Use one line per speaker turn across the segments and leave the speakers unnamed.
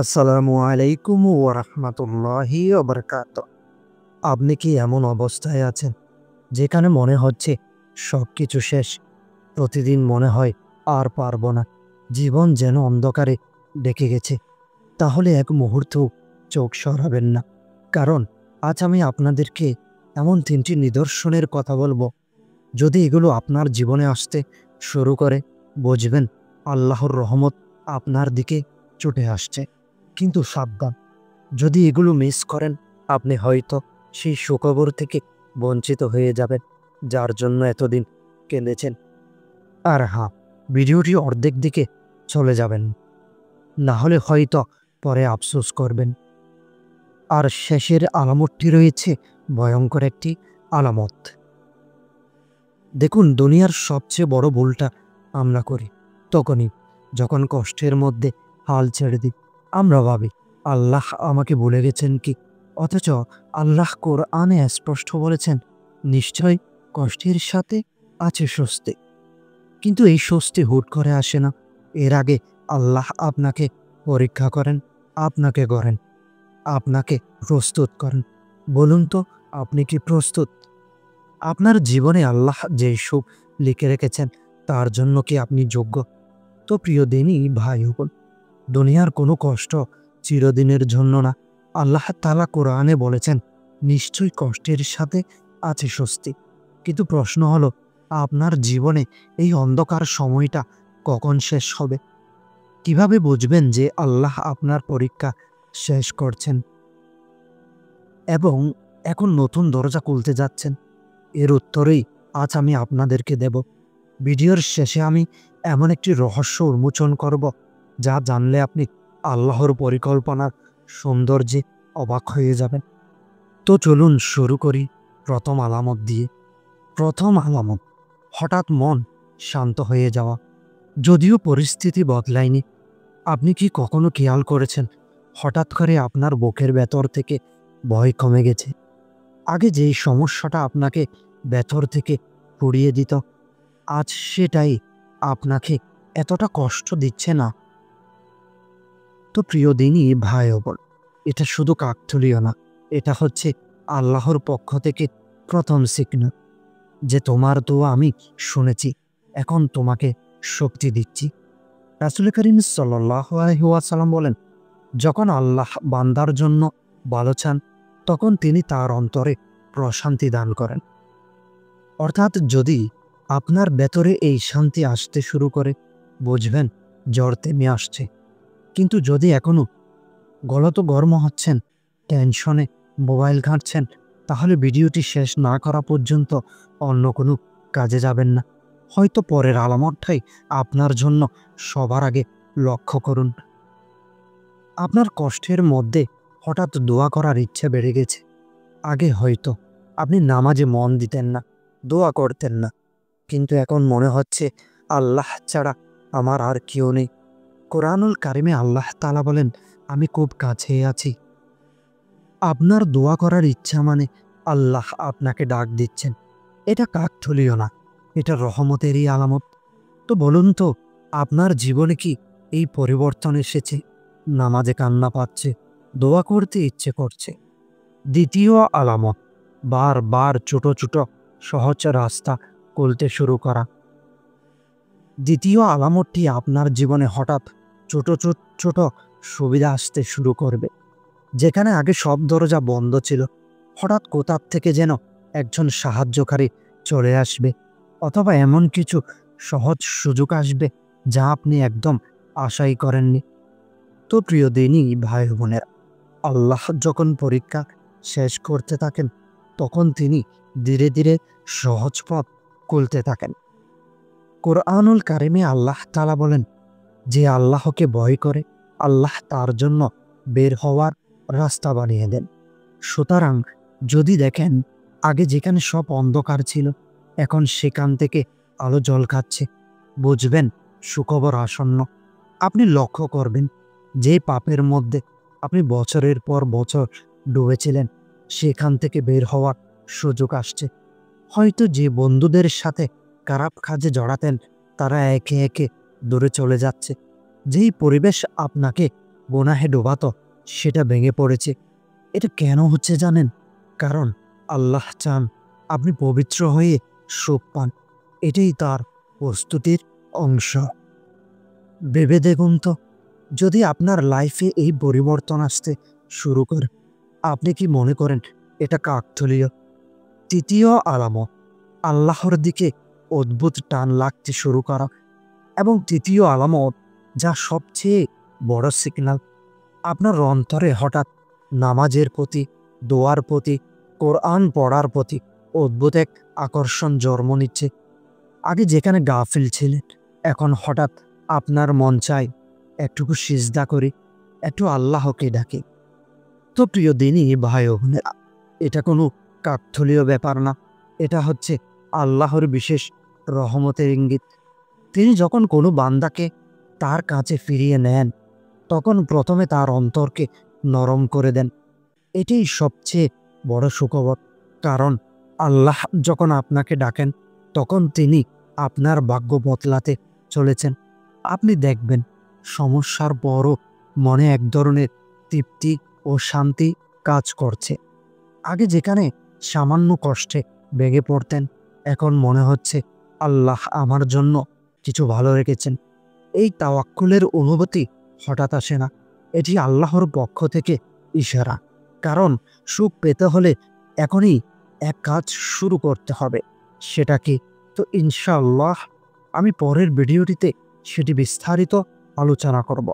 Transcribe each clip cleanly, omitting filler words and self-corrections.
আসসালামু আলাইকুম ওয়া রাহমাতুল্লাহি ওয়া বারাকাতুহু। আপনি কি এমন অবস্থায় আছেন যেখানে মনে হচ্ছে সবকিছু শেষ? প্রতিদিন মনে হয় আর পারবো না। জীবন যেন অন্ধকারে ডেকে গেছে। তাহলে এক মুহূর্তও চোখ সরাবেন না। কারণ আজ আমি আপনাদেরকে এমন ৩টি নিদর্শনের কথা বলবো, যদি এগুলো আপনার জীবনে আসতে শুরু করে, বুঝবেন আল্লাহর রহমত আপনার দিকে ছুটে আসছে। কিন্তু সাবধান, যদি এগুলো মিস করেন, আপনি হয়তো সেই সুখবর থেকে বঞ্চিত হয়ে যাবেন, যার জন্য এতদিন কেঁদেছেন। আর হ্যাঁ, ভিডিওটি অর্ধেক দিকে চলে যাবেন, না হলে হয়তো পরে আফসোস করবেন। আর শেষের আলামতটি রয়েছে ভয়ঙ্কর একটি আলামত। দেখুন, দুনিয়ার সবচেয়ে বড় ভুলটা আমরা করি তখনই, যখন কষ্টের মধ্যে হাল ছেড়ে দিই। আমরা ভাবি আল্লাহ আমাকে ভুলে গেছেন কি? অথচ আল্লাহ কোরআনে স্পষ্ট বলেছেন, নিশ্চয় কষ্টের সাথে আছে স্বস্তি। কিন্তু এই স্বস্তি হুট করে আসে না। এর আগে আল্লাহ আপনাকে পরীক্ষা করেন, আপনাকে গড়েন, আপনাকে প্রস্তুত করেন। বলুন তো, আপনি কি প্রস্তুত? আপনার জীবনে আল্লাহ যে সুখ লিখে রেখেছেন, তার জন্য কি আপনি যোগ্য? তো প্রিয় দিনই ভাই ও বোন, দুনিয়ার কোনো কষ্ট চিরদিনের জন্য না। আল্লাহ তাআলা কোরআনে বলেছেন, নিশ্চয়ই কষ্টের সাথে আছে স্বস্তি। কিন্তু প্রশ্ন হলো, আপনার জীবনে এই অন্ধকার সময়টা কখন শেষ হবে? কিভাবে বুঝবেন যে আল্লাহ আপনার পরীক্ষা শেষ করছেন এবং এখন নতুন দরজা খুলতে যাচ্ছেন? এর উত্তরেই আজ আমি আপনাদেরকে দেব। ভিডিওর শেষে আমি এমন একটি রহস্য উন্মোচন করব, যা জানলে আপনি আল্লাহর পরিকল্পনার সৌন্দর্যে অবাক হয়ে যাবেন। তো চলুন শুরু করি প্রথম আলামত দিয়ে। প্রথম আলামত, হঠাৎ মন শান্ত হয়ে যাওয়া। যদিও পরিস্থিতি বদলায়নি, আপনি কি কখনো খেয়াল করেছেন হঠাৎ করে আপনার বুকের ভেতর থেকে ভয় কমে গেছে? আগে যেই সমস্যাটা আপনাকে ভেতর থেকে পুড়িয়ে দিত, আজ সেটাই আপনাকে এতটা কষ্ট দিচ্ছে না। তো প্রিয় দিনই ভাই ও বোন, এটা শুধু কাকতালীয় না, এটা হচ্ছে আল্লাহর পক্ষ থেকে প্রথম সিগন্যাল যে তোমার দোয়া আমি শুনেছি, এখন তোমাকে শক্তি দিচ্ছি। রাসূল করিম সাল্লাল্লাহু আলাইহি ওয়াসাল্লাম বলেন, যখন আল্লাহ বান্দার জন্য ভালো চান, তখন তিনি তার অন্তরে প্রশান্তি দান করেন। অর্থাৎ যদি আপনার ভেতরে এই শান্তি আসতে শুরু করে, বুঝবেন জ্বর থেমে আসছে। কিন্তু যদি এখনো গলত গরম হচ্ছেন, টেনশনে মোবাইল ঘাঁটছেন, তাহলে ভিডিওটি শেষ না করা পর্যন্ত অন্য কোনো কাজে যাবেন না। হয়তো পরের আলামতটাই আপনার জন্য সবার আগে লক্ষ্য করুন। আপনার কষ্টের মধ্যে হঠাৎ দোয়া করার ইচ্ছে বেড়ে গেছে। আগে হয়তো আপনি নামাজে মন দিতেন না, দোয়া করতেন না, কিন্তু এখন মনে হচ্ছে আল্লাহ ছাড়া আমার আর কেউ নেই। কোরআনুল কারিমে আল্লাহ তাআলা বলেন, আমি খুব কাছে আছি। আপনার দোয়া করার ইচ্ছা মানে আল্লাহ আপনাকে ডাক দিচ্ছেন। এটা কাকতালীয় না, এটা রহমতেরই আলামত। তো বলুন তো, আপনার জীবনে কি এই পরিবর্তন এসেছে? নামাজে কান্না পাচ্ছে, দোয়া করতে ইচ্ছে করছে। দ্বিতীয় আলামত, বারবার ছোট ছোট সহজ রাস্তা খুলতে শুরু করা। দ্বিতীয় আলামতটি, আপনার জীবনে হঠাৎ ছোট ছোট ছোট সুবিধা আসতে শুরু করবে। যেখানে আগে সব দরজা বন্ধ ছিল, হঠাৎ কোথা থেকে যেন একজন সাহায্যকারী চলে আসবে, অথবা এমন কিছু সহজ সুযোগ আসবে যা আপনি একদম আশাই করেননি। তো প্রিয় দিনই ভাই বোনেরা, আল্লাহ যখন পরীক্ষা শেষ করতে থাকেন, তখন তিনি ধীরে ধীরে সহজ পথ খুলতে থাকেন। কোরআনুল কারিমে আল্লাহ তাআলা বলেন, যে আল্লাহকে ভয় করে, আল্লাহ তার জন্য বের হওয়ার রাস্তা বানিয়ে দেন। সুতরাং যদি দেখেন আগে যেখানে সব অন্ধকার ছিল, এখন সেখান থেকে আলো ঝলকাচ্ছে, বুঝবেন সুখবর আসন্ন। আপনি লক্ষ্য করবেন, যে পাপের মধ্যে আপনি বছরের পর বছর ডুবেছিলেন, সেখান থেকে বের হওয়ার সুযোগ আসছে। হয়তো যে বন্ধুদের সাথে খারাপ কাজে জড়াতেন, তারা একে একে দূরে চলে যাচ্ছে। যেই পরিবেশ আপনাকে গুনাহে ডোবাতো সেটা ভেঙে পড়েছে। এটা কেন হচ্ছে জানেন? কারণ আল্লাহ চান আপনি পবিত্র হয়ে সুখ পান। এটাই তার প্রস্তুতির অংশ। ভেবে দেখুন তো, যদি আপনার লাইফে এই পরিবর্তন আসতে শুরু করে, আপনি কি মনে করেন এটা কাকতালীয়? তৃতীয় আলামত, আল্লাহর দিকে অদ্ভুত টান লাগতে শুরু করা। এবং তৃতীয় আলামত, যা সবচেয়ে বড় সিগন্যাল, আপনার অন্তরে হঠাৎ নামাজের প্রতি, দোয়ার প্রতি, কোরআন পড়ার প্রতি অদ্ভুত এক আকর্ষণ জন্ম নিচ্ছে। আগে যেখানে গাফিল ছিলেন, এখন হঠাৎ আপনার মন চায় একটুকু সিজদা করি, একটু আল্লাহকে ডাকি। তো প্রিয় দিনই ভাই ও বোনেরা, এটা কোনো কাকতালীয় ব্যাপার না। এটা হচ্ছে আল্লাহর বিশেষ রহমতের ইঙ্গিত। তিনি যখন কোনো বান্দাকে তার কাছে ফিরিয়ে নেন, তখন প্রথমে তার অন্তরকে নরম করে দেন। এটাই সবচেয়ে বড় সুখবর। কারণ আল্লাহ যখন আপনাকে ডাকেন, তখন তিনি আপনার ভাগ্য বদলাতে চলেছেন। আপনি দেখবেন সমস্যার পরও মনে এক ধরনের তৃপ্তি ও শান্তি কাজ করছে। আগে যেখানে সামান্য কষ্টে ভেঙে পড়তেন, এখন মনে হচ্ছে আল্লাহ আমার জন্য কিছু ভালো রেখেছেন। এই তাওয়াক্কুলের অনুভূতি হঠাৎ আসে না, এটি আল্লাহর পক্ষ থেকে ইশারা। কারণ সুখ পেতে হলে এখনই এক কাজ শুরু করতে হবে। সেটা কি? তো ইনশাআল্লাহ আমি পরের ভিডিওটিতে সেটি বিস্তারিত আলোচনা করব।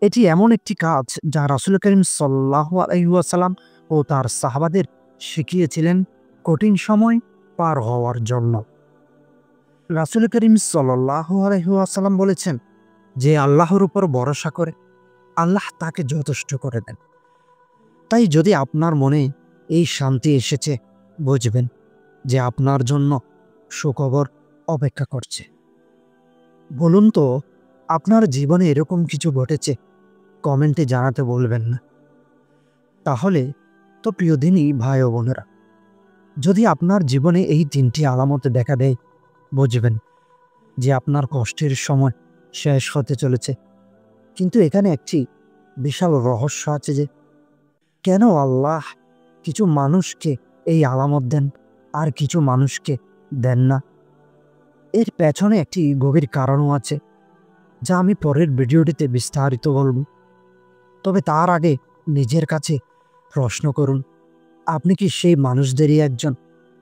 এটি এমন একটি কাজ যা রাসূল করিম সাল্লাল্লাহু আলাইহি ওয়াসাল্লাম ও তার সাহাবাদের শিখিয়েছিলেন কঠিন সময় পার হওয়ার জন্য। রাসূল করিম সাল্লাল্লাহু আলাইহি ওয়াসাল্লাম বলেছেন, যে আল্লাহর উপর ভরসা করে, আল্লাহ তাকে যথেষ্ট করে দেন। তাই যদি আপনার মনে এই শান্তি এসেছে, বুঝবেন যে আপনার জন্য সুখবর অপেক্ষা করছে। বলুন তো, আপনার জীবনে এরকম কিছু ঘটেছে? কমেন্টে জানাতে বলবেন না। তাহলে তো প্রিয় দিনই ভাই ও বোনেরা, যদি আপনার জীবনে এই ৩টি আলামত দেখা দেয়, বুঝবেন যে আপনার কষ্টের সময় শেষ হতে চলেছে। কিন্তু এখানে একটি বিশাল রহস্য আছে, যে কেন আল্লাহ কিছু মানুষকে এই আলামত দেন আর কিছু মানুষকে দেন না। এর পেছনে একটি গভীর কারণও আছে, যা আমি পরের ভিডিওটিতে বিস্তারিত বলব। তবে তার আগে নিজের কাছে প্রশ্ন করুন, আপনি কি সেই মানুষদেরই একজন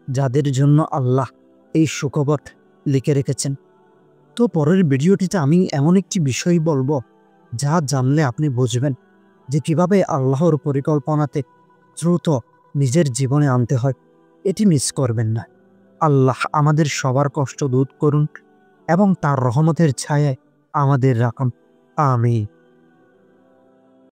যাদের জন্য আল্লাহ এই সুখবর লিখে রেখেছেন? তো পরের ভিডিওটিতে আমি এমন একটি বিষয় বলবো, যা জানলে আপনি বুঝবেন যে কিভাবে আল্লাহর পরিকল্পনাতে দ্রুত নিজের জীবনে আনতে হয়। এটি মিস করবেন না। আল্লাহ আমাদের সবার কষ্ট দূর করুন এবং তার রহমতের ছায়ায় আমাদের রাখুন। আমিন।